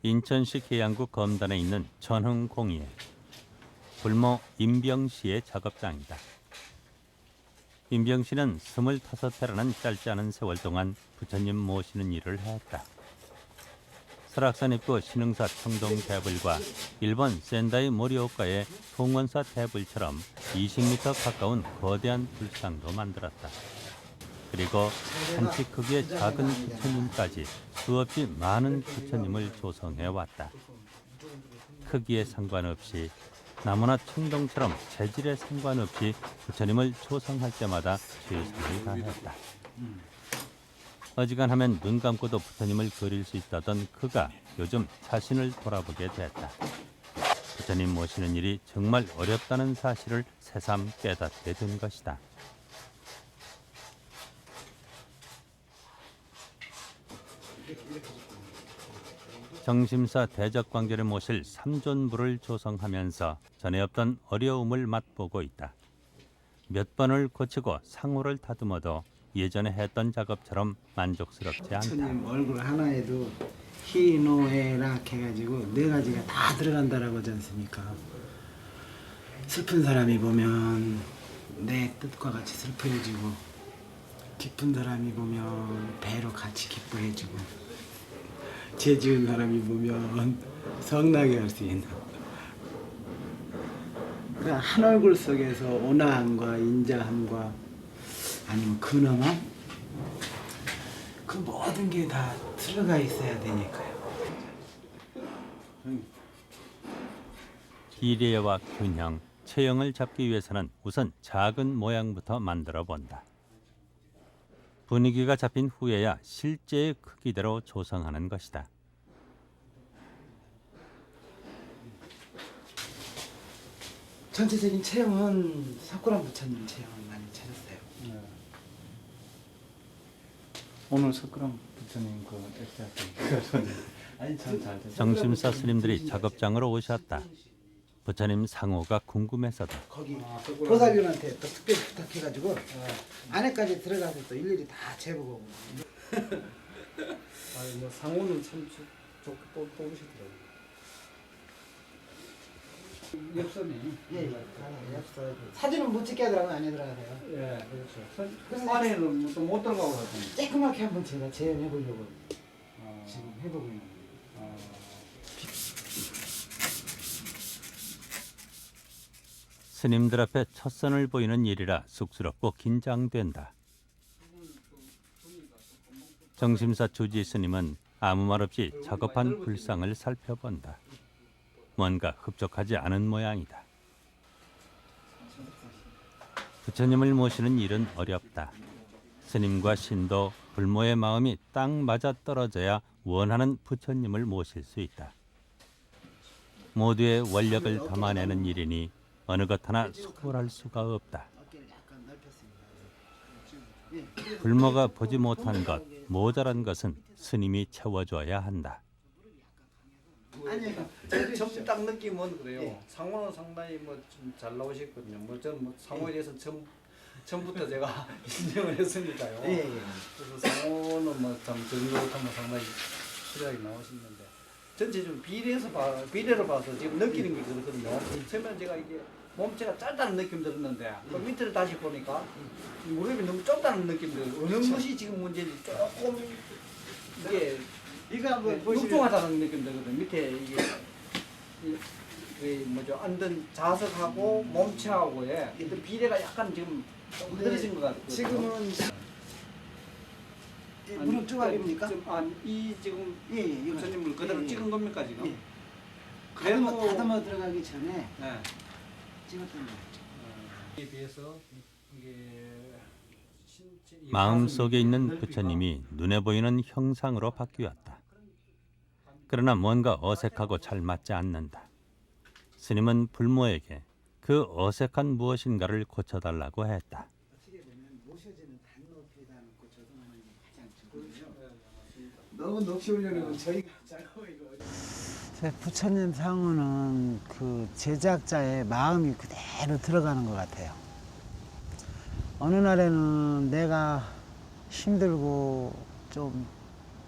인천시 계양구 검단에 있는 전흥공예, 불모 임병 씨의 작업장이다. 임병 씨는 25회라는 짧지 않은 세월 동안 부처님 모시는 일을 했다. 설악산 입구 신흥사 청동 대불과 일본 센다이 모리오카의 통원사 대불처럼 20m 가까운 거대한 불상도 만들었다. 그리고 한치 크기의 작은 부처님까지 수없이 많은 부처님을 조성해왔다. 크기에 상관없이 나무나 청동처럼 재질에 상관없이 부처님을 조성할 때마다 최선을 다했다. 어지간하면 눈 감고도 부처님을 그릴 수 있다던 그가 요즘 자신을 돌아보게 됐다. 부처님 모시는 일이 정말 어렵다는 사실을 새삼 깨닫게 된 것이다. 정심사 대적광제를 모실 삼존부를 조성하면서 전에 없던 어려움을 맛보고 있다. 몇 번을 고치고 상호를 다듬어도 예전에 했던 작업처럼 만족스럽지 않다. 부처님 얼굴 하나에도 희노애락 해가지고 4가지가 다 들어간다라고 하지 않습니까? 슬픈 사람이 보면 내 뜻과 같이 슬퍼해주고, 기쁜 사람이 보면 배로 같이 기뻐해주고, 죄 지은 사람이 보면 성나게 할 수 있는, 그러니까 한 얼굴 속에서 온화함과 인자함과 아니면 근엄함, 그 모든 게 다 들어가 있어야 되니까요. 비례와 균형, 체형을 잡기 위해서는 우선 작은 모양부터 만들어 본다. 분위기가 잡힌 후에야 실제의 크기대로 조성하는 것이다. 전체적인 체형은 석굴암 부처님 체형을 많이 찾았어요. 오늘 석굴암 부처님 그 엑스하트 아니 참잘 됐어요. 정심사 스님들이 작업장으로 오셨다. 부처님 상호가 궁금해서다. 거기 보살님한테 또 특별히 부탁해가지고 안에까지 들어가서 또 일일이 다 재보고. 아니 뭐 상호는 참 좋게 뽑으시더라고요. 엽서네. 예, 엽서. 사진은 못 찍게 하더라고요. 안에 들어가서요. 예, 그렇죠. 안에는 또 못 들어가고 하더니. 쬐끄맣게 한번 제가 재현해보려고 아, 지금 해보고 있는 거예요. 아, 스님들 앞에 첫 선을 보이는 일이라 쑥스럽고 긴장된다. 정심사 주지 스님은 아무 말 없이 작업한 불상을 살펴본다. 뭔가 흡족하지 않은 모양이다. 부처님을 모시는 일은 어렵다. 스님과 신도, 불모의 마음이 딱 맞아 떨어져야 원하는 부처님을 모실 수 있다. 모두의 원력을 담아내는 일이니 어느 것 하나 소홀할 수가 없다. 어깨를 약간 넓혔습니다. 불모가 보지 못한 것, 모자란 것은 스님이 채워줘야 한다. 아니요. 처음 딱 느낌은 그래요. 상호는 상당히 뭐 좀 잘 나오셨거든요. 뭐 저는 뭐 상호에 대해서 처음부터 제가 인정을 했으니까요. 예, 예. 그래서 상호는 뭐참 정도하면 상당히 실력이 나오시는데 전체적으로 비례로 봐서 지금 느끼는 게 그렇거든요. 처음에 제가 이게 몸체가 짧다는 느낌 들었는데 그 밑을 다시 보니까 무릎이 너무 좁다는 느낌 들어요. 어느 것이 지금 문제인지 조금 이게 이거 한번 보시면 육중하다는 느낌 들거든. 밑에 이게 뭐죠? 앉은 자석하고 몸체하고의 일단 비례가 약간 지금 좀 흐드러진 것 같아요. 지금은 무릎 조각입니까? 이 지금 예, 이거 부처님을 그대로 찍은 겁니까 지금? 예. 그래도 다듬어 들어가기 전에 네. 찍었던 거예요. 이에 비해서 이게 신체 이 마음속에 가슴이 있는 넓이가 부처님이 눈에 보이는 형상으로 바뀌었다. 그러나 뭔가 어색하고 잘 맞지 않는다. 스님은 불모에게 그 어색한 무엇인가를 고쳐달라고 했다. 어떻게 보면 모셔지는 단높이에다 놓고 조성하는 게 가장 중요해요. 너무 높이 올려놓으면 저희가 작업이고. 부처님 상호는 그 제작자의 마음이 그대로 들어가는 것 같아요. 어느 날에는 내가 힘들고 좀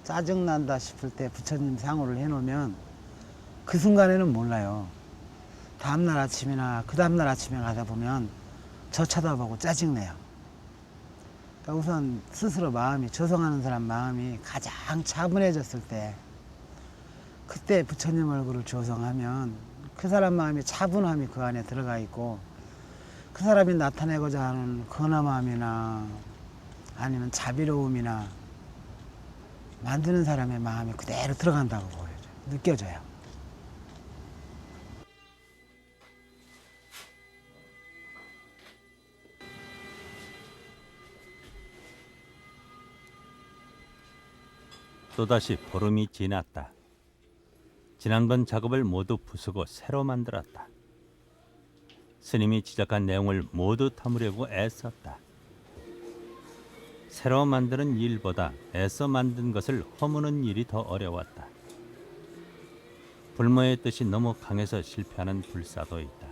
짜증난다 싶을 때 부처님 상호를 해놓으면 그 순간에는 몰라요. 다음날 아침이나 그 다음날 아침에 가다 보면 저 쳐다보고 짜증내요. 그러니까 우선 스스로 마음이, 조성하는 사람 마음이 가장 차분해졌을 때, 그때 부처님 얼굴을 조성하면 그 사람 마음이 차분함이 그 안에 들어가 있고, 그 사람이 나타내고자 하는 근엄함이나 아니면 자비로움이나 만드는 사람의 마음이 그대로 들어간다고 보여요. 느껴져요. 또다시 보름이 지났다. 지난번 작업을 모두 부수고 새로 만들었다. 스님이 지적한 내용을 모두 담으려고 애썼다. 새로 만드는 일보다 애써 만든 것을 허무는 일이 더 어려웠다. 불모의 뜻이 너무 강해서 실패하는 불사도 있다.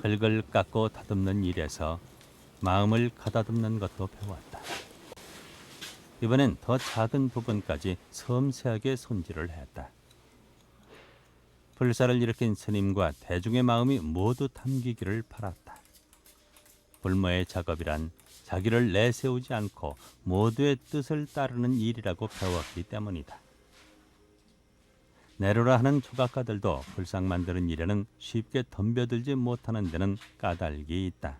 흙을 깎고 다듬는 일에서 마음을 가다듬는 것도 배웠다. 이번엔 더 작은 부분까지 섬세하게 손질을 했다. 불사를 일으킨 스님과 대중의 마음이 모두 담기기를 바랐다. 불모의 작업이란 자기를 내세우지 않고 모두의 뜻을 따르는 일이라고 배웠기 때문이다. 내로라 하는 조각가들도 불상 만드는 일에는 쉽게 덤벼들지 못하는 데는 까닭이 있다.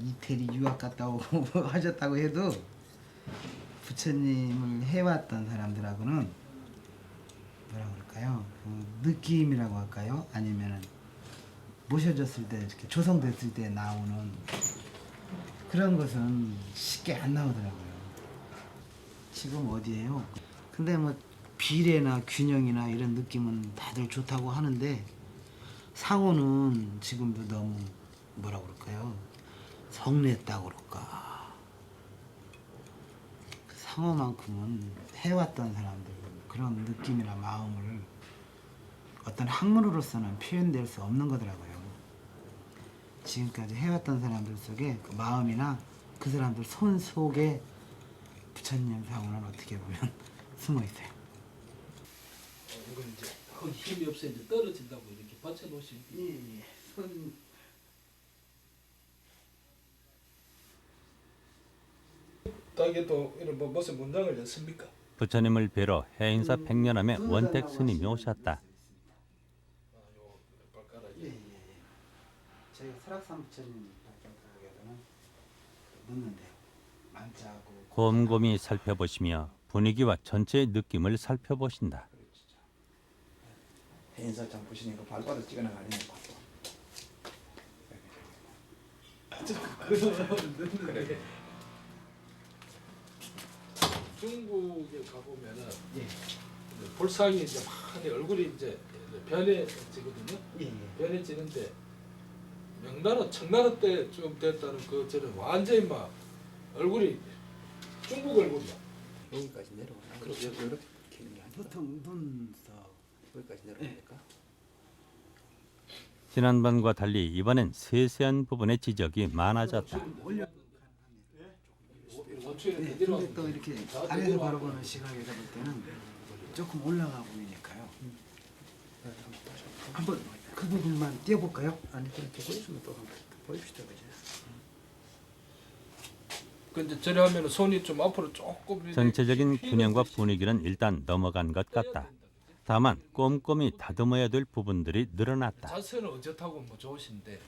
이태리 유학 갔다 오고 하셨다고 해도 부처님을 해왔던 사람들하고는 뭐라 그럴까요? 그 느낌이라고 할까요? 아니면은 모셔졌을 때, 이렇게 조성됐을 때 나오는 그런 것은 쉽게 안 나오더라고요. 지금 어디에요? 근데 뭐 비례나 균형이나 이런 느낌은 다들 좋다고 하는데, 상호는 지금도 너무 뭐라 그럴까요? 성냈다고 그럴까. 그 상호만큼은 해왔던 사람들 그런 느낌이나 마음을 어떤 학문으로서는 표현될 수 없는 거더라고요. 지금까지 해왔던 사람들 속에 그 마음이나 그 사람들 손 속에 부처님 상호는 어떻게 보면 숨어 있어요. 이건 이제 그 힘이 없어 이제 떨어진다고 이렇게 받쳐놓으시면 예. 손 땅에도 이런 뭐 무슨 문장을 냈습니까? 부처님을 뵈러 해인사 백년암에 원택 스님이 오셨다. 예. 저희가 설악산 부처님 가게에서는 넣는데요. 만자하고 곰곰이 살펴보시며 분위기와 전체의 느낌을 살펴보신다. 해인사장 보시니까 발바닥 찍어나가는 거 같고. 중국에 가보면은 예. 볼상이 이제 많이 얼굴이 이제 변해지거든요. 예. 변해지는데 명나라 청나라 때좀 됐다는 그 저는 완전히 막 얼굴이 중국 얼굴이야. 여기까지 내려오나? 그렇죠. 이렇게 기는 게 아니라 보통 눈썹 여기까지 내려오니까. 지난번과 달리 이번엔 세세한 부분의 지적이 많아졌다. 원초에 네, 내려와. 근데 또 이렇게 안에서 바라보는 시각에서 볼 때는 조금 올라가 보이니까요. 한번 그 부분만 띄워볼까요? 아니 그렇게 보여주면 또 한번 보입시다 그죠? 근데 저래 하면 손이 좀 앞으로 조금 이렇게 전체적인 휘는 균형과 듯이 분위기는 일단 넘어간 것 같다. 다만 꼼꼼히 다듬어야 될 부분들이 늘어났다. 자세는 어젓하고 뭐 좋으신데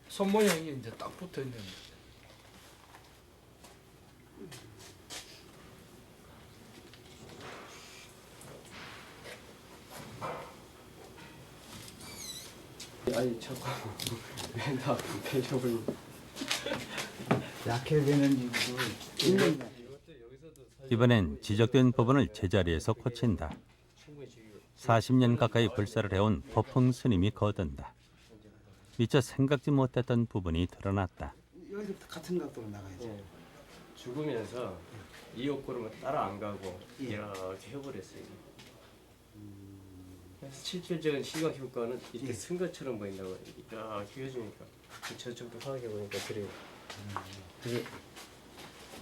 손 모양이 이제 딱 붙어 있는. 아니 자꾸 왜나 배려를 약해 되는 이유도 있는 이번엔 지적된 부분을 제자리에서 고친다. 40년 가까이 불사를 해온 법흥 스님이 거둔다. 미처 생각지 못했던 부분이 드러났다. 여기서부터 같은 각도로 나가야죠. 죽으면서 이 옷걸음을 따라 안 가고 예. 이렇게 해버렸어요. 그래서 실질적인 시각 효과는 이렇게 예. 쓴 것처럼 보인다고 이렇게 해주니까 저쪽도 화하게 보니까 그래요.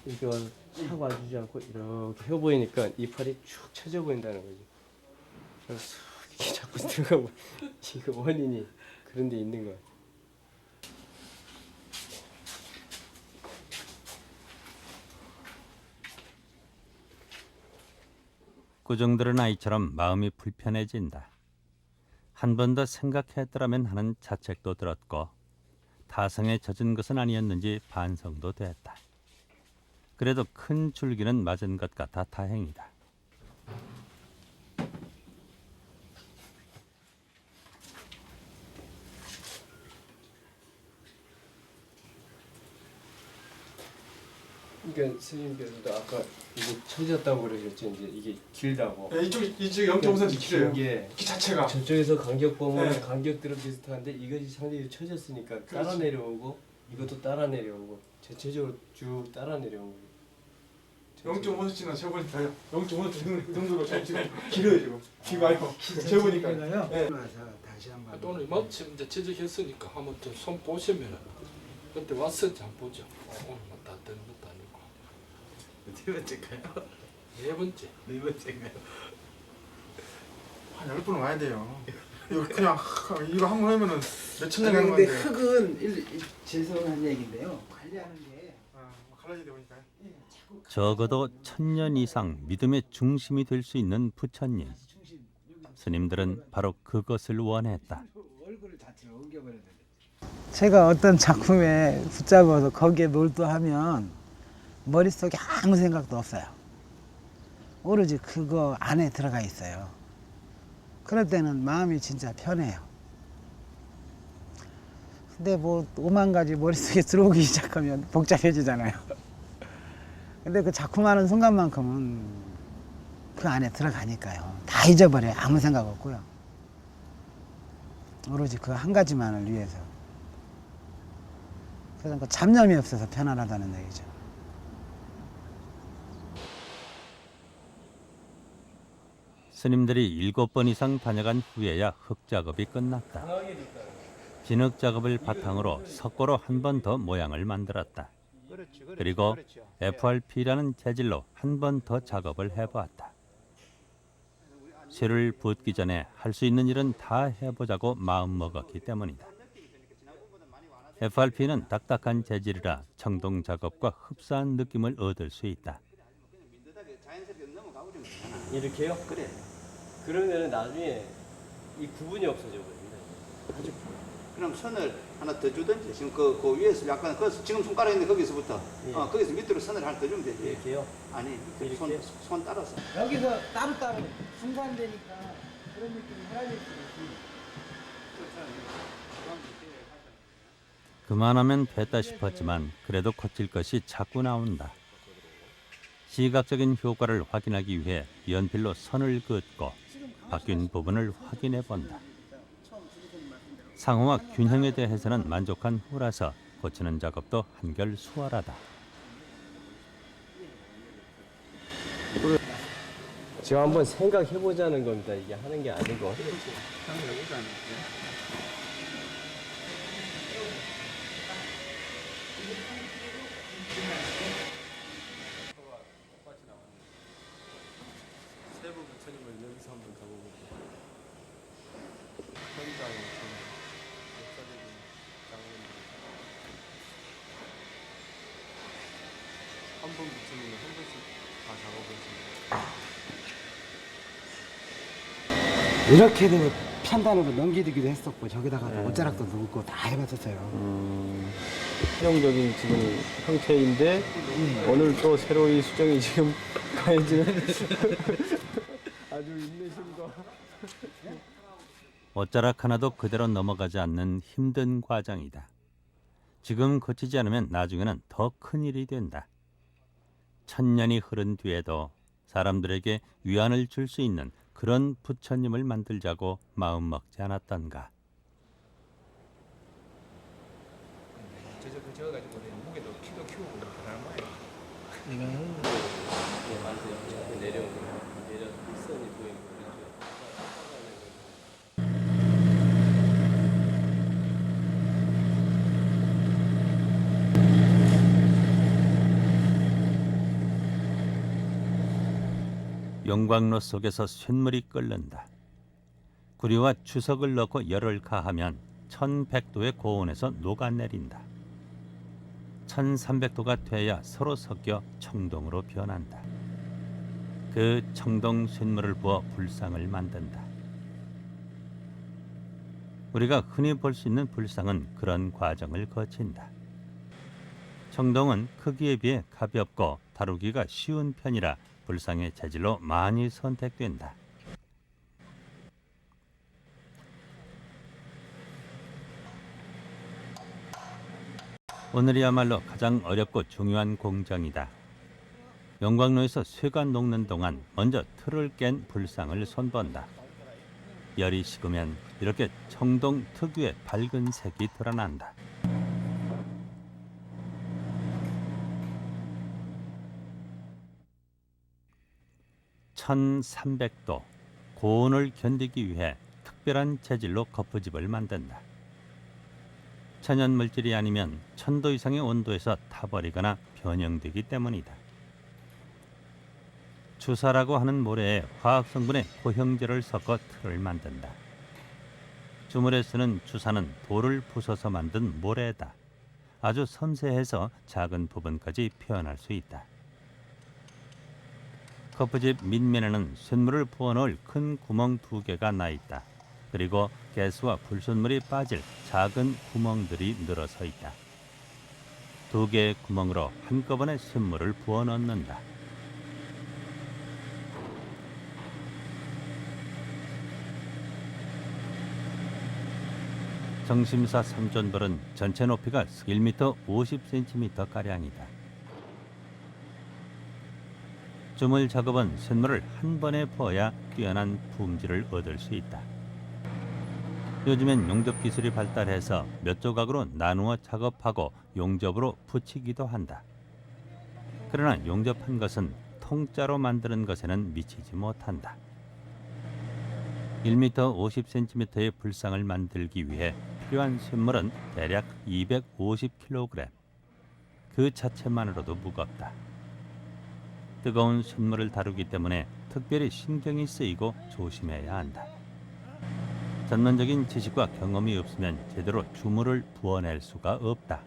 이게 와서 착 와주지 않고 이렇게 혀 보이니까 이빨이 축 처져 보인다는 거지. 그래서 이렇게 자꾸 들어가고 이거 원인이 그런 데 있는 거야. 꾸중들은 아이처럼 마음이 불편해진다. 한 번 더 생각했더라면 하는 자책도 들었고 타성에 젖은 것은 아니었는지 반성도 됐다. 그래도 큰 줄기는 맞은 것 같아 다행이다. 그러니까 스님께서도 아까 이게 처졌다고 그러셨죠. 이제 이게 길다고. 네, 이쪽 0.5cm 길어요. 게 키 자체가. 저쪽에서 간격 보면 네. 간격들은 비슷한데 이것이 상당히 처졌으니까 따라 그렇지. 내려오고 이것도 따라 내려오고 전체적으로 쭉 따라 내려오는 거예요. 0.5cm나 재보니까요. 0.5cm 정도로 지금 길어요 지금. 귀가 이거 재보니까. 제가요. 네. 와서 다시 한번. 또는 마침 이제 취직했으니까 한번 좀 손 보시면은 그때 왔었지 안 보죠. 오늘 다 되는 것도 아니고. 네 번째가요? 네 번째. 네 번째가요? 한 10번 와야 돼요. 이거 그냥 이거 한 번 하면은 몇천 년 아니, 하는 근데 건데. 흙은 죄송한 얘기인데요. 관리하는 게 갈라지다 보니까. 적어도 1000년 이상 믿음의 중심이 될 수 있는 부처님. 스님들은 바로 그것을 원했다. 얼굴을 자체로 옮겨버려야 돼. 제가 어떤 작품에 붙잡아서 거기에 몰두하면 머릿속에 아무 생각도 없어요. 오로지 그거 안에 들어가 있어요. 그럴 때는 마음이 진짜 편해요. 근데 뭐 5만 가지 머릿속에 들어오기 시작하면 복잡해지잖아요. 근데 그 작품하는 순간만큼은 그 안에 들어가니까요. 다 잊어버려요. 아무 생각 없고요. 오로지 그 한 가지만을 위해서. 그래서 그 잡념이 없어서 편안하다는 얘기죠. 스님들이 7번 이상 다녀간 후에야 흙 작업이 끝났다. 진흙 작업을 바탕으로 석고로 한 번 더 모양을 만들었다. 그리고 FRP라는 재질로 한 번 더 작업을 해보았다. 쇠를 붓기 전에 할 수 있는 일은 다 해보자고 마음먹었기 때문이다. FRP는 딱딱한 재질이라 청동 작업과 흡사한 느낌을 얻을 수 있다. 이렇게요? 그래. 그러면 나중에 이 구분이 없어져 버립니다. 그럼 선을 하나 더 주든지 지금 그 위에서 약간 지금 손가락 있는데 거기서부터 예. 거기서 밑으로 선을 하나 더 주면 되지. 이렇게요? 아니 이렇게? 손 따라서. 여기서 따로따로 분산되니까 그런 느낌이 사라질 수 있습니다. 그만하면 됐다 싶었지만 그래도 고칠 것이 자꾸 나온다. 시각적인 효과를 확인하기 위해 연필로 선을 긋고 바뀐 부분을 확인해 본다. 상호와 균형에 대해서는 만족한 후라서 고치는 작업도 한결 수월하다. 제가 한번 생각해보자는 겁니다. 이게 하는 게 아니고. 세부 부처님을 여기서 한번 가보고 현장에 역사적인 장면들 한 번 부처님을 한 번씩 다 작업을 했습니다. 이렇게도 판단으로 넘기기도 했었고 저기다가 옷자락도 넣고 다 해봤었어요. 실용적인 지금 형태인데 오늘 또 새로이 수정이 지금 가해지는 아주 인내심과 옷자락 하나도 그대로 넘어가지 않는 힘든 과정이다. 지금 고치지 않으면 나중에는 더 큰일이 된다. 1000년이 흐른 뒤에도 사람들에게 위안을 줄 수 있는 그런 부처님을 만들자고 마음먹지 않았던가. 제가 가지고 무게도 키도 키우고 그렇게 하는 거예요. 네, 맞아요. 내려오고 내려 일선이 보이고 그렇죠. 용광로 속에서 쇳물이 끓는다. 구리와 주석을 넣고 열을 가하면 1100도의 고온에서 녹아내린다. 1300도가 돼야 서로 섞여 청동으로 변한다. 그 청동 쇳물을 부어 불상을 만든다. 우리가 흔히 볼 수 있는 불상은 그런 과정을 거친다. 청동은 크기에 비해 가볍고 다루기가 쉬운 편이라 불상의 재질로 많이 선택된다. 오늘이야말로 가장 어렵고 중요한 공정이다. 용광로에서 쇠가 녹는 동안 먼저 틀을 깬 불상을 손본다. 열이 식으면 이렇게 청동 특유의 밝은 색이 드러난다. (1300도) 고온을 견디기 위해 특별한 재질로 거푸집을 만든다. 천연 물질이 아니면 1000도 이상의 온도에서 타버리거나 변형되기 때문이다. 주사라고 하는 모래에 화학 성분의 고형제를 섞어 틀을 만든다. 주물에 쓰는 주사는 돌을 부숴서 만든 모래다. 아주 섬세해서 작은 부분까지 표현할 수 있다. 거푸집 밑면에는 쇳물을 부어넣을 큰 구멍 2개가 나 있다. 그리고 가스와 불순물이 빠질 작은 구멍들이 늘어서 있다. 2개의 구멍으로 한꺼번에 쇳물을 부어 넣는다. 정심사 삼존벌은 전체 높이가 1m 50cm가량이다. 주물 작업은 쇳물을 한 번에 부어야 뛰어난 품질을 얻을 수 있다. 요즘엔 용접 기술이 발달해서 몇 조각으로 나누어 작업하고 용접으로 붙이기도 한다. 그러나 용접한 것은 통짜로 만드는 것에는 미치지 못한다. 1m 50cm의 불상을 만들기 위해 필요한 쇳물은 대략 250kg. 그 자체만으로도 무겁다. 뜨거운 쇳물을 다루기 때문에 특별히 신경이 쓰이고 조심해야 한다. 전문적인 지식과 경험이 없으면 제대로 주물을 부어낼 수가 없다.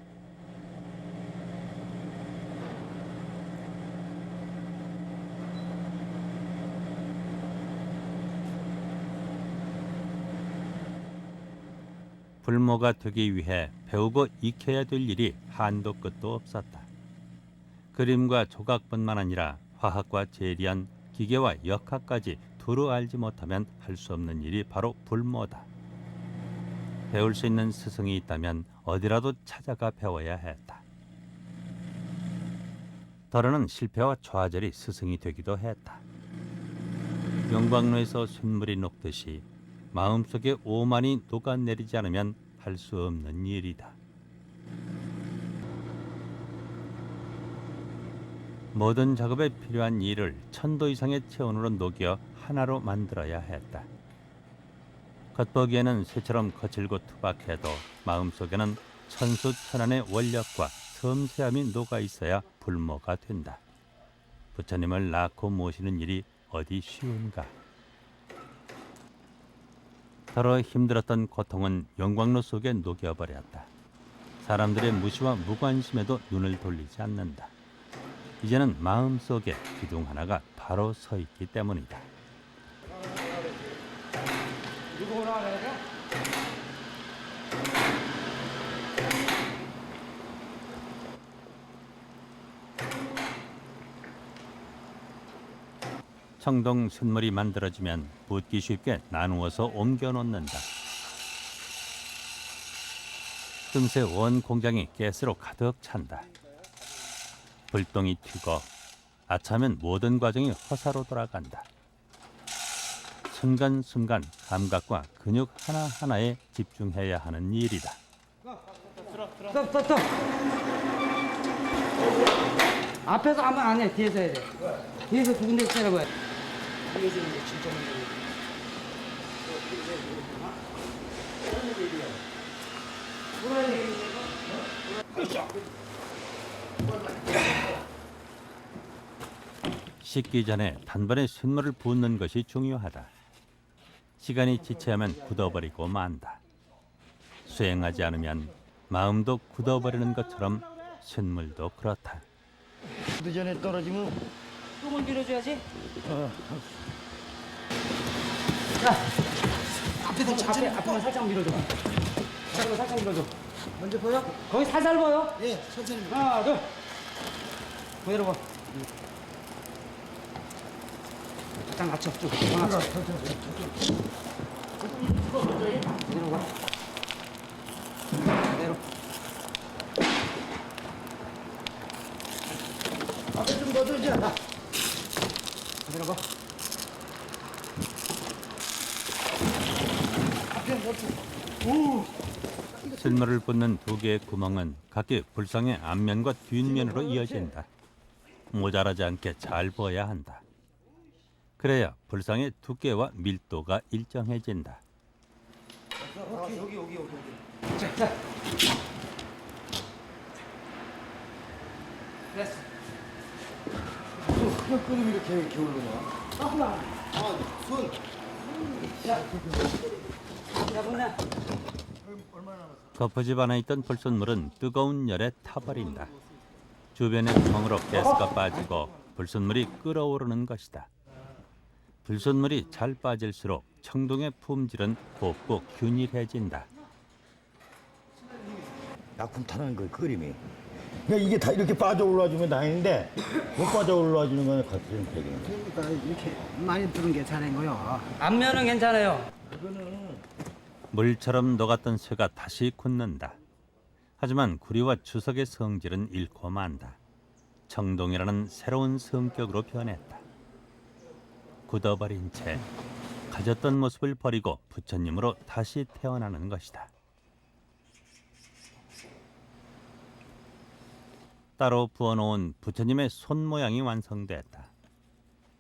불모가 되기 위해 배우고 익혀야 될 일이 한도 끝도 없었다. 그림과 조각뿐만 아니라 화학과 재리한 기계와 역학까지 두루 알지 못하면 할 수 없는 일이 바로 불모다. 배울 수 있는 스승이 있다면 어디라도 찾아가 배워야 했다. 더러는 실패와 좌절이 스승이 되기도 했다. 용광로에서 쇳물이 녹듯이 마음속에 오만이 녹아내리지 않으면 할 수 없는 일이다. 모든 작업에 필요한 일을 1000도 이상의 체온으로 녹여 하나로 만들어야 했다. 겉보기에는 쇠처럼 거칠고 투박해도 마음속에는 천수천안의 원력과 섬세함이 녹아 있어야 불모가 된다. 부처님을 낳고 모시는 일이 어디 쉬운가. 더러 힘들었던 고통은 용광로 속에 녹여버렸다. 사람들의 무시와 무관심에도 눈을 돌리지 않는다. 이제는 마음속에 기둥 하나가 바로 서 있기 때문이다. 청동 쇳물이 만들어지면 붓기 쉽게 나누어서 옮겨 놓는다. 금세 원 공장이 가스로 가득 찬다. 불똥이 튀고 아차면 모든 과정이 허사로 돌아간다. 순간순간 감각과 근육 하나하나에 집중해야 하는 일이다. 스톱. 앞에서 하면 안 해. 뒤에서 해야 돼. 뒤에서 두 군데 때려봐야 돼. 뒤에서 이제 진짜 씻기 전에 단번에 쇳물을 붓는 것이 중요하다. 시간이 지체하면 굳어버리고 만다. 수행하지 않으면 마음도 굳어버리는 것처럼 쇳물도 그렇다. 그 전에 떨어지면 똥을 밀어줘야지. 자, 앞에서 앞에만 살짝 밀어줘. 앞에만 살짝 밀어줘. 먼저 보여? 거기 살살 보여. 예, 천천히. 하나, 둘. 내려봐. 살짝 낮춰 쭉. 하나, 내려봐. 내려. 앞에 좀 넣어주지 않아? 내려봐. 쇳물을 붓는 두 개의 구멍은 각기 불상의 앞면과 뒷면으로 이어진다. 모자라지 않게 잘 부어야 한다. 그래야 불상의 두께와 밀도가 일정해진다. 됐어. 그냥 끓이면 이렇게 기울구나. 야, 문나. 거푸집 안에 있던 불순물은 뜨거운 열에 타버린다. 주변의 구멍으로 가스가 빠지고 불순물이 끓어오르는 것이다. 불순물이 잘 빠질수록 청동의 품질은 곱고 균일해진다. 약품 타는 거 끓임이. 그러니까 이게 다 이렇게 빠져 올라주면 다행인데 못 빠져 올라주는 거는 거칠은 되겠네. 그러니까 이렇게 많이 뜨는 게 잘한 거요. 앞면은 괜찮아요. 물처럼 녹았던 쇠가 다시 굳는다. 하지만 구리와 주석의 성질은 잃고 만다. 청동이라는 새로운 성격으로 변했다. 굳어버린 채 가졌던 모습을 버리고 부처님으로 다시 태어나는 것이다. 따로 부어놓은 부처님의 손 모양이 완성됐다.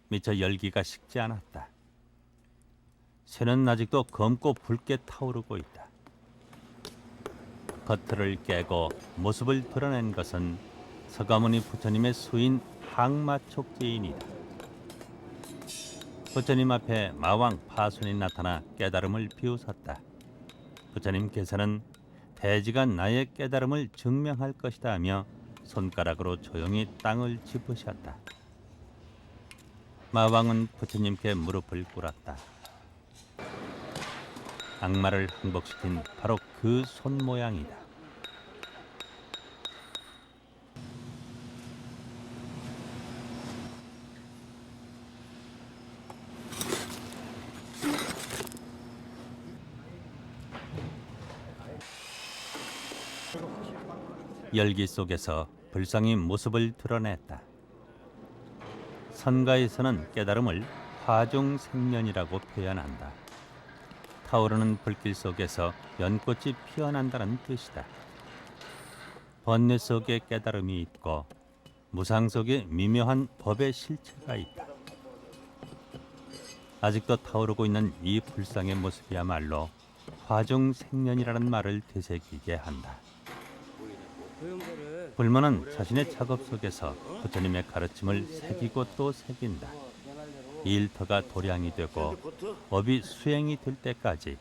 미처 열기가 식지 않았다. 쇠는 아직도 검고 붉게 타오르고 있다. 겉을 깨고 모습을 드러낸 것은 서가모니 부처님의 수인 항마촉제인이다. 부처님 앞에 마왕 파순이 나타나 깨달음을 비웃었다. 부처님께서는 대지가 나의 깨달음을 증명할 것이다 하며 손가락으로 조용히 땅을 짚으셨다. 마왕은 부처님께 무릎을 꿇었다. 악마를 항복시킨 바로 그 손 모양이다. 열기 속에서 불상이 모습을 드러냈다. 선가에서는 깨달음을 화중생년이라고 표현한다. 타오르는 불길 속에서 연꽃이 피어난다는 뜻이다. 번뇌 속에 깨달음이 있고 무상 속에 미묘한 법의 실체가 있다. 아직도 타오르고 있는 이 불상의 모습이야말로 화중생년이라는 말을 되새기게 한다. 불모는 자신의 작업 속에서 부처님의 가르침을 새기고 또 새긴다. 일터가 도량이 되고 업이 수행이 될 때까지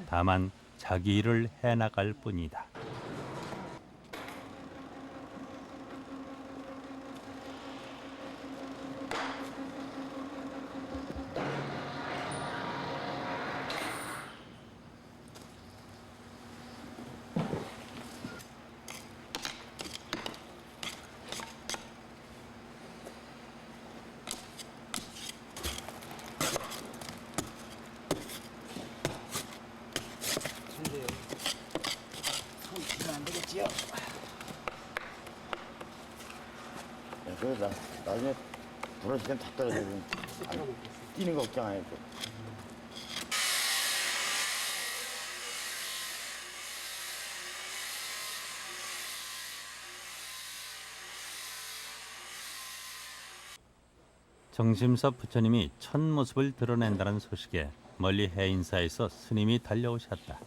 다만 자기 일을 해나갈 뿐이다. 그래서 나중에 부러질 땐 다 떨어지고 뛰는 거 걱정 안 해도. 정심서 부처님이 첫 모습을 드러낸다는 소식에 멀리 해인사에서 스님이 달려오셨다.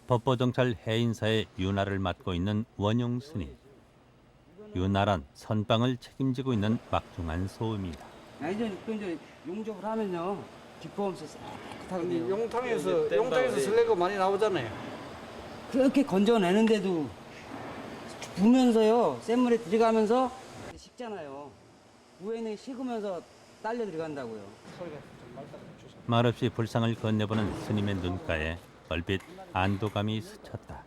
법보정찰 해인사의 윤활을 맡고 있는 원용 스님. 유나란 선빵을 책임지고 있는 막중한 소음이다. 이제 용접을 하면요 뒷보험서 깨끗하거든요. 용탕에서 슬래그 많이 나오잖아요. 그렇게 건져내는데도 부면서요 센물에 들어가면서 식잖아요. 위에는 식으면서 딸려 들어간다고요. 말없이 불상을 건네보는 스님의 눈가에 얼핏 안도감이 스쳤다.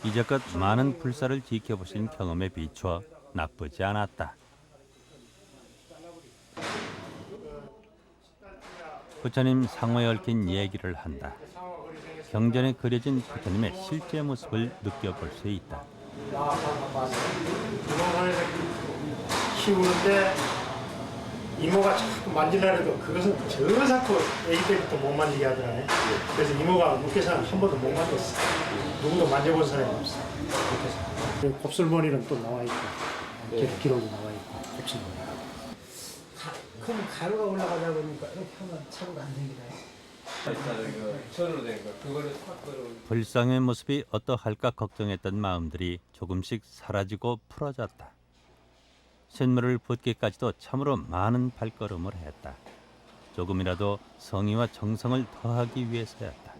이제껏 많은 불사를 지켜보신 경험에 비추어 나쁘지 않았다. 부처님 상호에 얽힌 얘기를 한다. 경전에 그려진 부처님의 실제 모습을 느껴볼 수 있다. 부동산에서 키우는데 이모가 자꾸 만지려 해도 그것은 저 자꾸 애기 때부터 못 만지게 하더라네. 그래서 이모가 육개사는 한 번도 못 만졌어. 누구도 만져본 사람이 없어. 육개사. 곱슬머리는 또 나와 있고 기록이 나와 있고 곱슬머리. 그럼 가루가 올라가다 보니까 이렇게 하면 차고가 안 생기나요? 전으로 된 거. 그걸로 탁 걸어. 불상의 모습이 어떠할까 걱정했던 마음들이 조금씩 사라지고 풀어졌다. 신물을 붓기까지도 참으로 많은 발걸음을 했다. 조금이라도 성의와 정성을 더하기 위해서였다.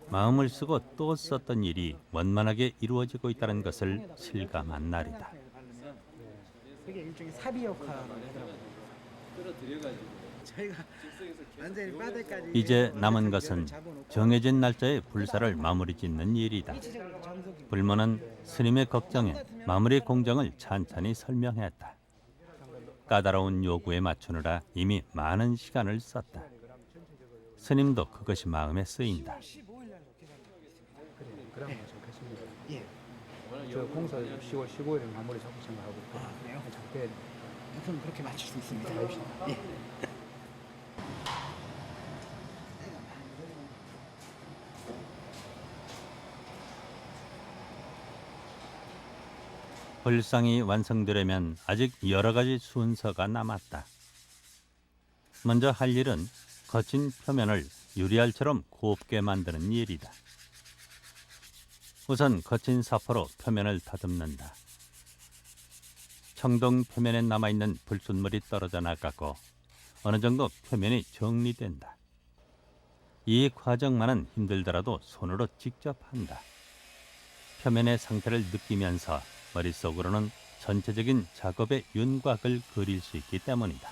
마음을 쓰고 또 썼던 일이 원만하게 이루어지고 있다는 것을 실감한 날이다. 그게 일종의 사비 역할을 하더라고요. 저희가 완전히 바닥까지 이제 남은 것은 정해진 날짜에 불사를 마무리 짓는 일이다. 불모는 스님의 걱정에 마무리 공정을 찬찬히 설명했다. 까다로운 요구에 맞추느라 이미 많은 시간을 썼다. 스님도 그것이 마음에 쓰인다. 저 공사 10월 15일에 마무리 잡고 생각하고 있거든요. 그래요? 네. 우선 그렇게 맞출 수 있습니다. 예. 불상이 완성되려면 아직 여러 가지 순서가 남았다. 먼저 할 일은 거친 표면을 유리알처럼 곱게 만드는 일이다. 우선 거친 사포로 표면을 다듬는다. 청동 표면에 남아있는 불순물이 떨어져 나가고 어느 정도 표면이 정리된다. 이 과정만은 힘들더라도 손으로 직접 한다. 표면의 상태를 느끼면서 머릿속으로는 전체적인 작업의 윤곽을 그릴 수 있기 때문이다.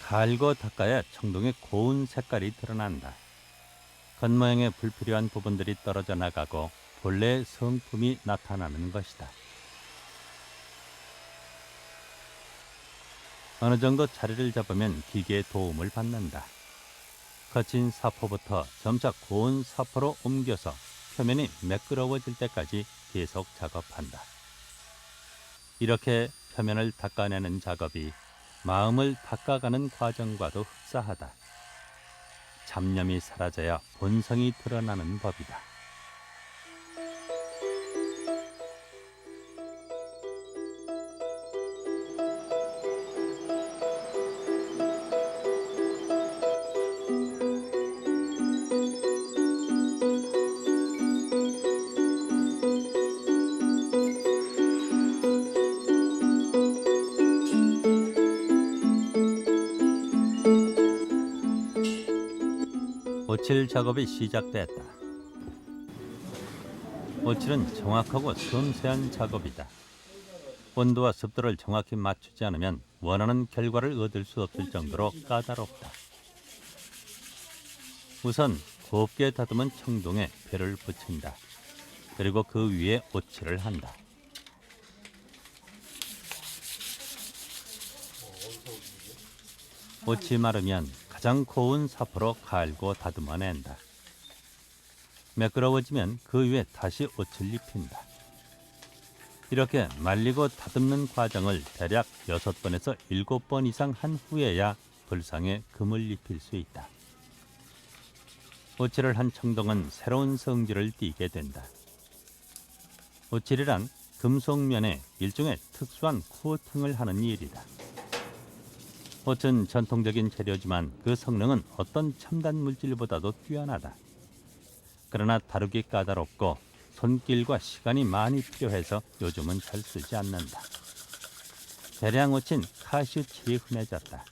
갈고 닦아야 청동의 고운 색깔이 드러난다. 겉모양의 불필요한 부분들이 떨어져 나가고 본래의 성품이 나타나는 것이다. 어느 정도 자리를 잡으면 기계의 도움을 받는다. 거친 사포부터 점차 고운 사포로 옮겨서 표면이 매끄러워질 때까지 계속 작업한다. 이렇게 표면을 닦아내는 작업이 마음을 닦아가는 과정과도 흡사하다. 잡념이 사라져야 본성이 드러나는 법이다. 오칠 작업이 시작됐다. 오칠은 정확하고 섬세한 작업이다. 온도와 습도를 정확히 맞추지 않으면 원하는 결과를 얻을 수 없을 정도로 까다롭다. 우선 곱게 다듬은 청동에 벼를 붙인다. 그리고 그 위에 오칠을 한다. 옷이 마르면 가장 고운 사포로 갈고 다듬어낸다. 매끄러워지면 그 위에 다시 옷을 입힌다. 이렇게 말리고 다듬는 과정을 대략 6번에서 7번 이상 한 후에야 불상에 금을 입힐 수 있다. 오칠을 한 청동은 새로운 성질을 띠게 된다. 오칠이란 금속면에 일종의 특수한 코팅을 하는 일이다. 옷은 전통적인 재료지만 그 성능은 어떤 첨단 물질보다도 뛰어나다. 그러나 다루기 까다롭고 손길과 시간이 많이 필요해서 요즘은 잘 쓰지 않는다. 대량 옷인 카슈치에 흔해졌다.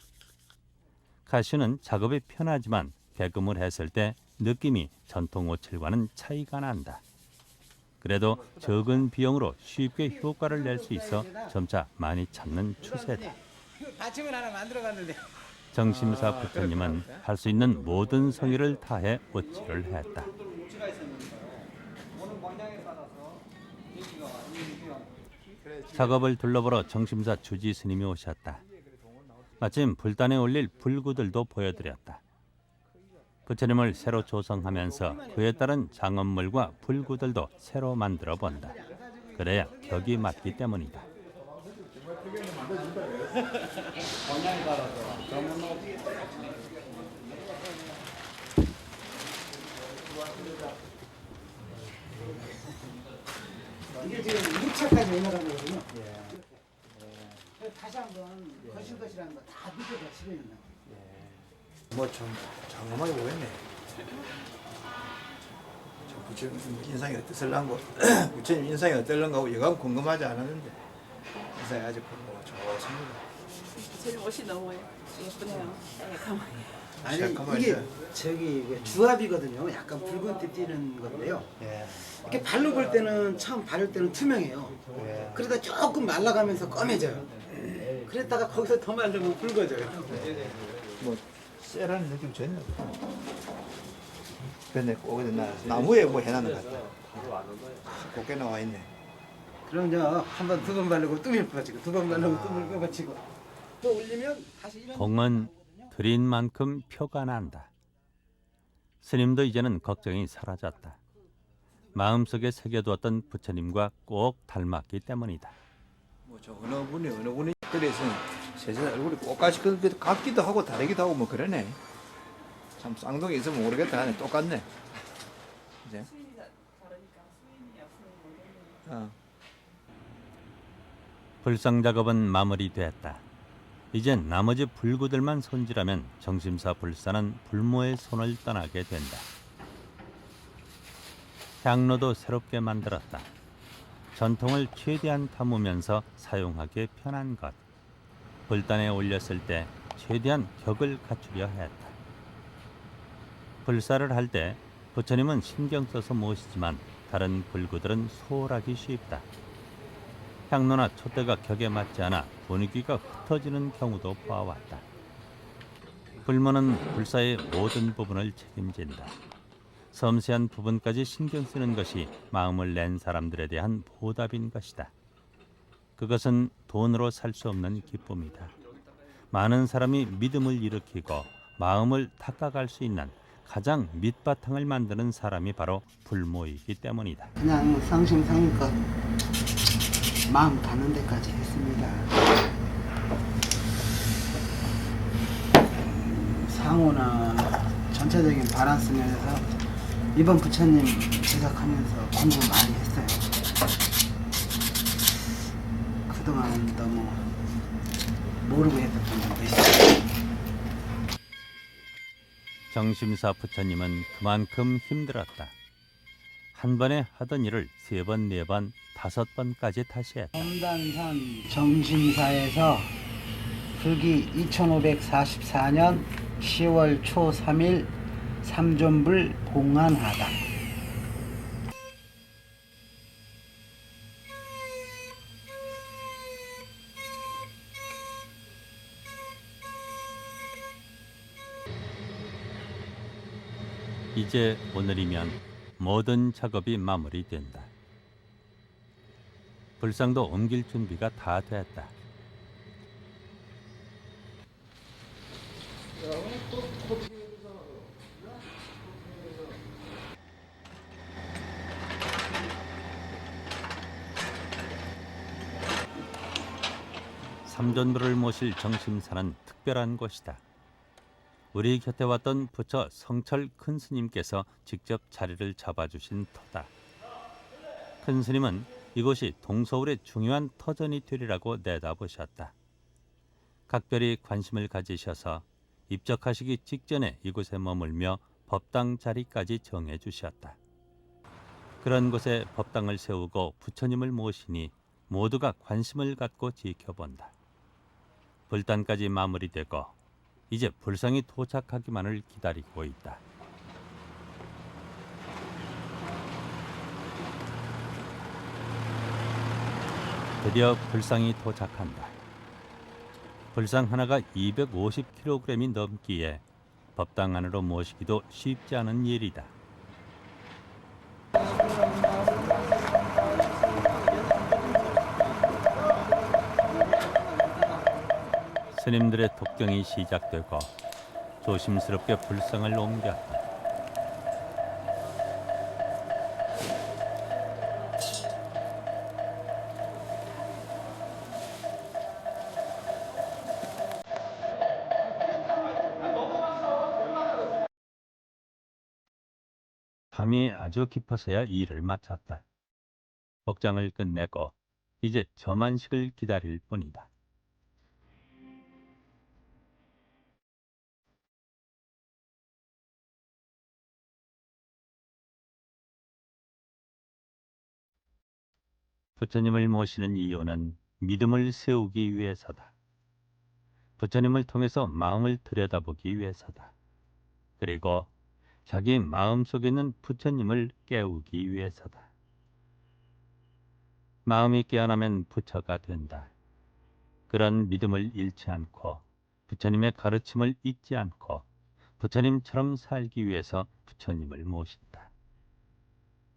카슈는 작업이 편하지만 개금을 했을 때 느낌이 전통 옷칠과는 차이가 난다. 그래도 적은 비용으로 쉽게 효과를 낼 수 있어 점차 많이 찾는 추세다. 받침을 하나 만들어갔는데. 정심사 부처님은 할 수 있는 모든 성의를 다해 옷칠을 했다. 우치가 있었는데요. 오는 방향에 따라서 여기가 작업을 둘러보러 정심사 주지 스님이 오셨다. 마침 불단에 올릴 불구들도 보여드렸다. 부처님을 새로 조성하면서 그에 따른 장엄물과 불구들도 새로 만들어 본다. 그래야 격이 맞기 때문이다. 방향에 따라서 전문 이게 지금 6차까지 올라간 거거든요. 다시 한번 거실거실한 거 다 밑에다 칠해놓는 거. 뭐좀 장엄하게 보였네. 부처님 인상이 어땠을란고 부처님 인상이 어떨런가 하고 여간 궁금하지 않았는데 인상이 아주 좋습니다. 부처님 옷이 너무 예쁘네요. 아니 잠깐만요. 이게 저기 주압이거든요. 약간 붉은빛 띄는 건데요. 이렇게 발로 볼 때는 처음 바를 때는 투명해요. 그러다 조금 말라가면서 검해져요. 그랬다가 거기서 더 말르면 붉어져요. 뭐 쎄라는 느낌 전혀 없고. 근데 거기다 나무에 뭐 해놨는 것 같다. 곱게 나와 있네. 그럼요. 한 번 두 번 바르고 또 묽어지고 두 번 바르고 또 묽어지고 또 올리면 다시 이런. 공은 들인 만큼 표가 난다. 스님도 이제는 걱정이 사라졌다. 마음속에 새겨두었던 부처님과 꼭 닮았기 때문이다. 뭐 저 어느 분이 그래서 세상 얼굴이 똑같이 그 같기도 하고 다르기도 하고 뭐 그러네. 참 쌍둥이 있으면 모르겠다 하네. 똑같네. 이제. 불상 작업은 마무리됐다. 이젠 나머지 불구들만 손질하면 정심사 불사는 불모의 손을 떠나게 된다. 향로도 새롭게 만들었다. 전통을 최대한 담으면서 사용하기에 편한 것. 불단에 올렸을 때 최대한 격을 갖추려 했다. 불사를 할 때 부처님은 신경 써서 모시지만 다른 불구들은 소홀하기 쉽다. 향로나 촛대가 격에 맞지 않아 분위기가 흩어지는 경우도 보아왔다. 불모는 불사의 모든 부분을 책임진다. 섬세한 부분까지 신경 쓰는 것이 마음을 낸 사람들에 대한 보답인 것이다. 그것은 돈으로 살 수 없는 기쁨이다. 많은 사람이 믿음을 일으키고 마음을 닦아갈 수 있는 가장 밑바탕을 만드는 사람이 바로 불모이기 때문이다. 그냥 성심성의껏 마음 가는 데까지 했습니다. 상호나 전체적인 밸런스 면에서 이번 부처님 제작하면서 공부 많이 했어요. 그동안 너무 모르고 했었던 건데. 정심사 부처님은 그만큼 힘들었다. 한 번에 하던 일을 3번, 4번, 5번까지 다시 했다. 검단산 정심사에서 불기 2544년 10월 초 3일 삼존불 봉안하다. 이제 오늘이면 모든 작업이 마무리된다. 불상도 옮길 준비가 다 됐다. 삼존불을 모실 정심사는 특별한 곳이다. 우리 곁에 왔던 부처 성철 큰 스님께서 직접 자리를 잡아주신 터다. 큰 스님은 이곳이 동서울의 중요한 터전이 되리라고 내다보셨다. 각별히 관심을 가지셔서 입적하시기 직전에 이곳에 머물며 법당 자리까지 정해 주셨다. 그런 곳에 법당을 세우고 부처님을 모시니 모두가 관심을 갖고 지켜본다. 불단까지 마무리되고 이제 불상이 도착하기만을 기다리고 있다. 드디어 불상이 도착한다. 불상 하나가 250kg이 넘기에 법당 안으로 모시기도 쉽지 않은 일이다. 스님들의 독경이 시작되고 조심스럽게 불상을 옮겼다. 밤이 아주 깊어서야 일을 마쳤다. 복장을 끝내고 이제 점안식을 기다릴 뿐이다. 부처님을 모시는 이유는 믿음을 세우기 위해서다. 부처님을 통해서 마음을 들여다보기 위해서다. 그리고 자기 마음속에 있는 부처님을 깨우기 위해서다. 마음이 깨어나면 부처가 된다. 그런 믿음을 잃지 않고 부처님의 가르침을 잊지 않고 부처님처럼 살기 위해서 부처님을 모신다.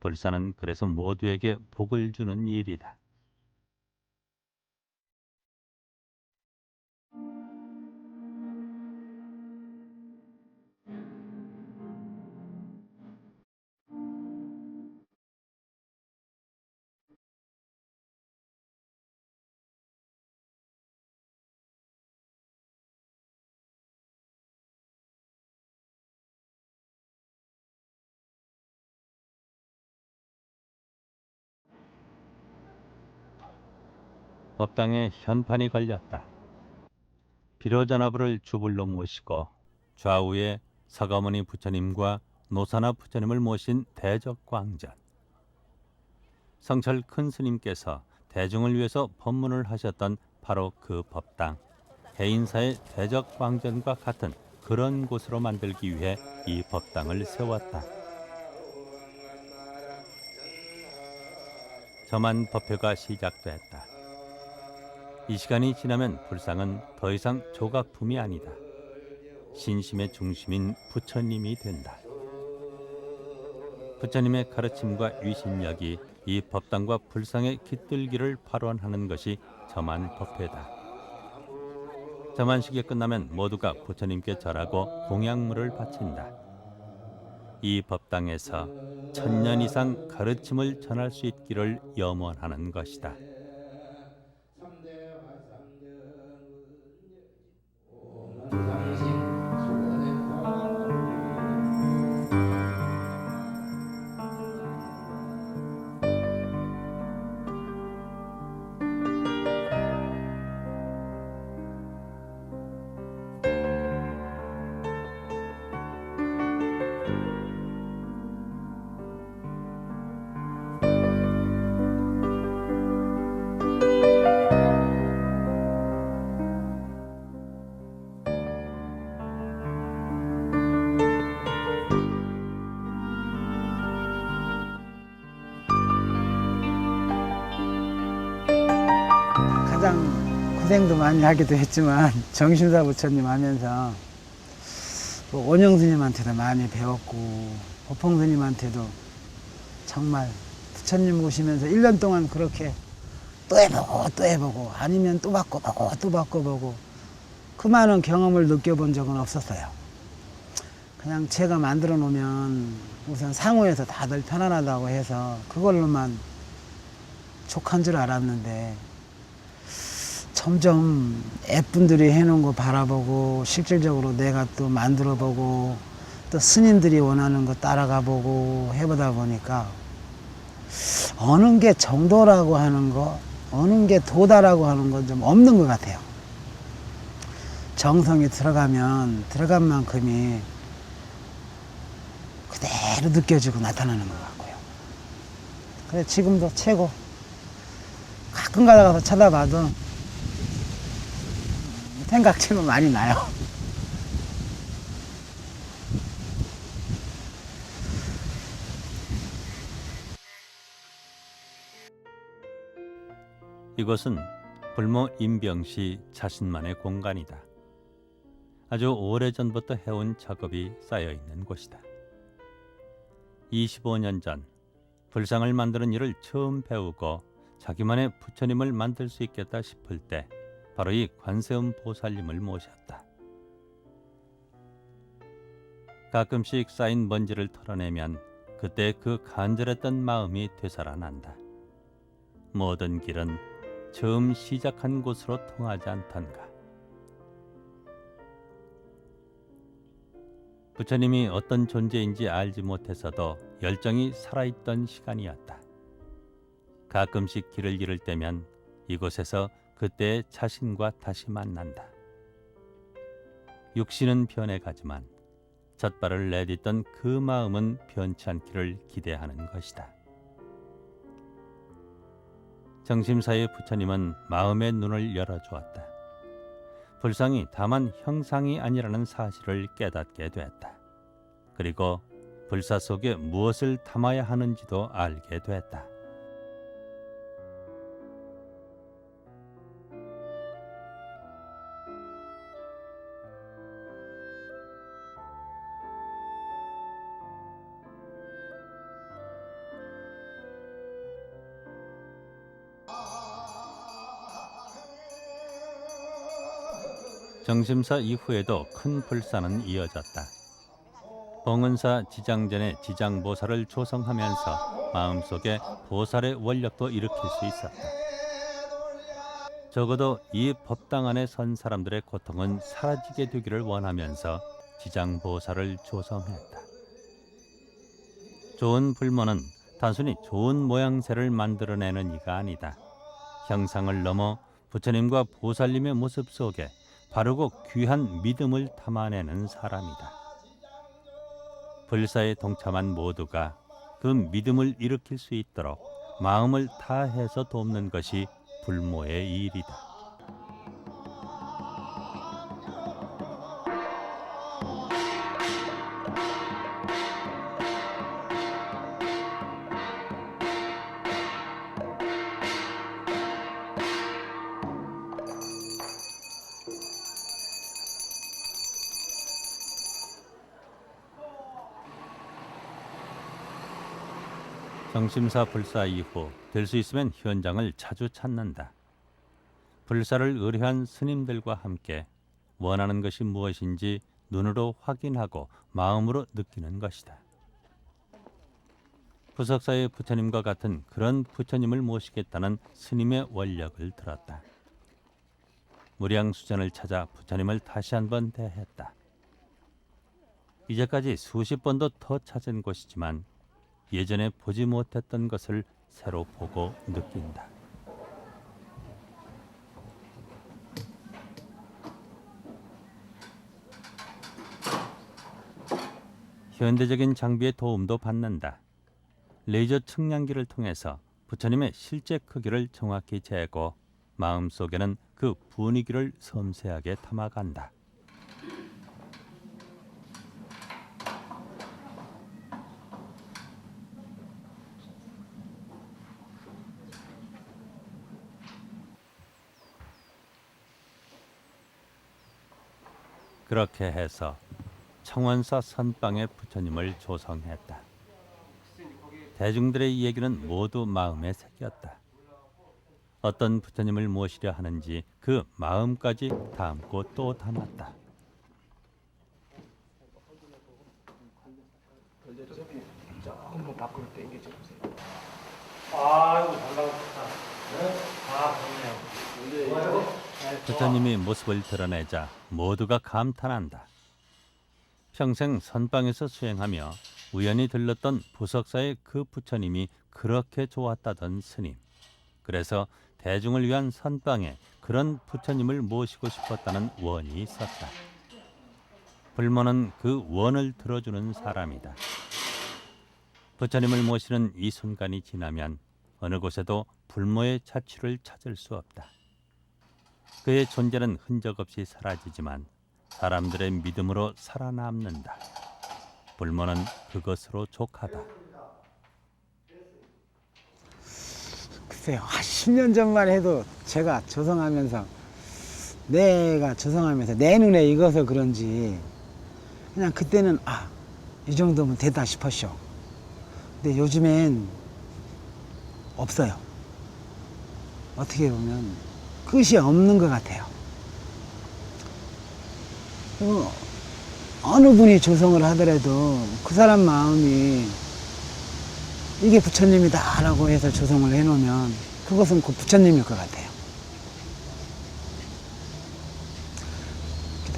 불사는 그래서 모두에게 복을 주는 일이다. 법당에 현판이 걸렸다. 비로자나부를 주불로 모시고 좌우에 서가모니 부처님과 노사나 부처님을 모신 대적광전. 성철 큰 스님께서 대중을 위해서 법문을 하셨던 바로 그 법당, 해인사의 대적광전과 같은 그런 곳으로 만들기 위해 이 법당을 세웠다. 점안 법회가 시작됐다. 이 시간이 지나면 불상은 더 이상 조각품이 아니다. 신심의 중심인 부처님이 된다. 부처님의 가르침과 위신력이 이 법당과 불상의 깃들기를 발원하는 것이 점안 법회다. 점안식이 끝나면 모두가 부처님께 절하고 공양물을 바친다. 이 법당에서 1000년 이상 가르침을 전할 수 있기를 염원하는 것이다. 가장 고생도 많이 하기도 했지만 정신사 부처님 하면서 원영 스님한테도 많이 배웠고 보펑 스님한테도 정말 부처님 오시면서 1년 동안 그렇게 또 해보고 또 해보고 아니면 또 바꿔보고 또 바꿔보고 그 많은 경험을 느껴본 적은 없었어요. 그냥 제가 만들어 놓으면 우선 상호에서 다들 편안하다고 해서 그걸로만 족한 줄 알았는데 점점 애분들이 해놓은 거 바라보고 실질적으로 내가 또 만들어보고 또 스님들이 원하는 거 따라가보고 해보다 보니까 어느 게 정도라고 하는 거 어느 게 도다라고 하는 건 좀 없는 것 같아요. 정성이 들어간 만큼이 그대로 느껴지고 나타나는 것 같고요. 그래 지금도 최고. 가끔 가다가 쳐다봐도 생각치면 많이 나요. 이곳은 불모 임병씨 자신만의 공간이다. 아주 오래전부터 해온 작업이 쌓여있는 곳이다. 25년 전 불상을 만드는 일을 처음 배우고 자기만의 부처님을 만들 수 있겠다 싶을 때 바로 이 관세음 보살님을 모셨다. 가끔씩 쌓인 먼지를 털어내면 그때 그 간절했던 마음이 되살아난다. 모든 길은 처음 시작한 곳으로 통하지 않던가. 부처님이 어떤 존재인지 알지 못해서도 열정이 살아있던 시간이었다. 가끔씩 길을 잃을 때면 이곳에서 그때의 자신과 다시 만난다. 육신은 변해가지만 젖발을 내딛던 그 마음은 변치 않기를 기대하는 것이다. 정심사의 부처님은 마음의 눈을 열어주었다. 불상이 다만 형상이 아니라는 사실을 깨닫게 되었다. 그리고 불사 속에 무엇을 담아야 하는지도 알게 되었다. 정심사 이후에도 큰 불사는 이어졌다. 봉은사 지장전에 지장보살을 조성하면서 마음속에 보살의 원력도 일으킬 수 있었다. 적어도 이 법당 안에 선 사람들의 고통은 사라지게 되기를 원하면서 지장보살을 조성했다. 좋은 불모는 단순히 좋은 모양새를 만들어내는 이가 아니다. 형상을 넘어 부처님과 보살님의 모습 속에 바르고 귀한 믿음을 담아내는 사람이다. 불사에 동참한 모두가 그 믿음을 일으킬 수 있도록 마음을 다해서 돕는 것이 불모의 일이다. 정심사 불사 이후 될 수 있으면 현장을 자주 찾는다. 불사를 의뢰한 스님들과 함께 원하는 것이 무엇인지 눈으로 확인하고 마음으로 느끼는 것이다. 부석사의 부처님과 같은 그런 부처님을 모시겠다는 스님의 원력을 들었다. 무량수전을 찾아 부처님을 다시 한번 대했다. 이제까지 수십 번도 더 찾은 곳이지만 예전에 보지 못했던 것을 새로 보고 느낀다. 현대적인 장비의 도움도 받는다. 레이저 측량기를 통해서 부처님의 실제 크기를 정확히 재고 마음속에는 그 분위기를 섬세하게 담아간다. 그렇게 해서 청원사 선방에 부처님을 조성했다. 대중들의 이야기는 모두 마음에 새겼다. 어떤 부처님을 모시려 하는지 그 마음까지 담고 또 담았다. 조금만 밖으로 당겨줘 보세요. 아이고 잘 나왔다. 아 좋네요. 부처님이 모습을 드러내자 모두가 감탄한다. 평생 선방에서 수행하며 우연히 들렀던 부석사의 그 부처님이 그렇게 좋았다던 스님. 그래서 대중을 위한 선방에 그런 부처님을 모시고 싶었다는 원이 있었다. 불모는 그 원을 들어주는 사람이다. 부처님을 모시는 이 순간이 지나면 어느 곳에도 불모의 자취를 찾을 수 없다. 그의 존재는 흔적 없이 사라지지만 사람들의 믿음으로 살아남는다. 불모는 그것으로 족하다. 글쎄요, 한 10년 전만 해도 제가 조성하면서 내 눈에 익어서 그런지 그냥 그때는 이 정도면 됐다 싶었쇼. 근데 요즘엔 없어요. 어떻게 보면 끝이 없는 것 같아요. 그리고 어느 분이 조성을 하더라도 그 사람 마음이 이게 부처님이다 라고 해서 조성을 해놓으면 그것은 그 부처님일 것 같아요.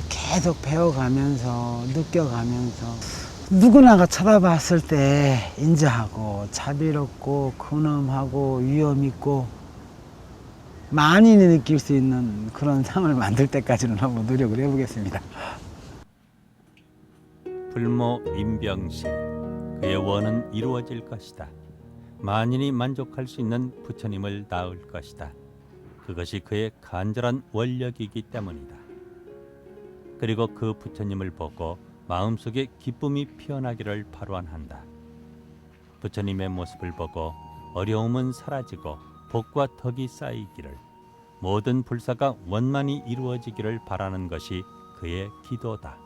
계속 배워가면서 느껴가면서 누구나가 쳐다봤을 때 인자하고 자비롭고 근엄하고 위엄 있고 만인이 느낄 수 있는 그런 상을 만들 때까지는 한번 노력을 해보겠습니다. 불모 임병시 그의 원은 이루어질 것이다. 만인이 만족할 수 있는 부처님을 낳을 것이다. 그것이 그의 간절한 원력이기 때문이다. 그리고 그 부처님을 보고 마음속에 기쁨이 피어나기를 발원한다. 부처님의 모습을 보고 어려움은 사라지고 복과 덕이 쌓이기를, 모든 불사가 원만히 이루어지기를 바라는 것이 그의 기도다.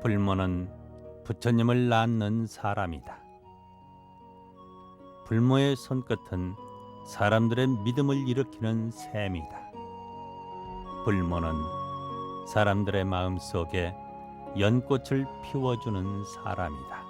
불모는 부처님을 낳는 사람이다. 불모의 손끝은 사람들의 믿음을 일으키는 샘이다. 불모는 사람들의 마음 속에 연꽃을 피워주는 사람이다.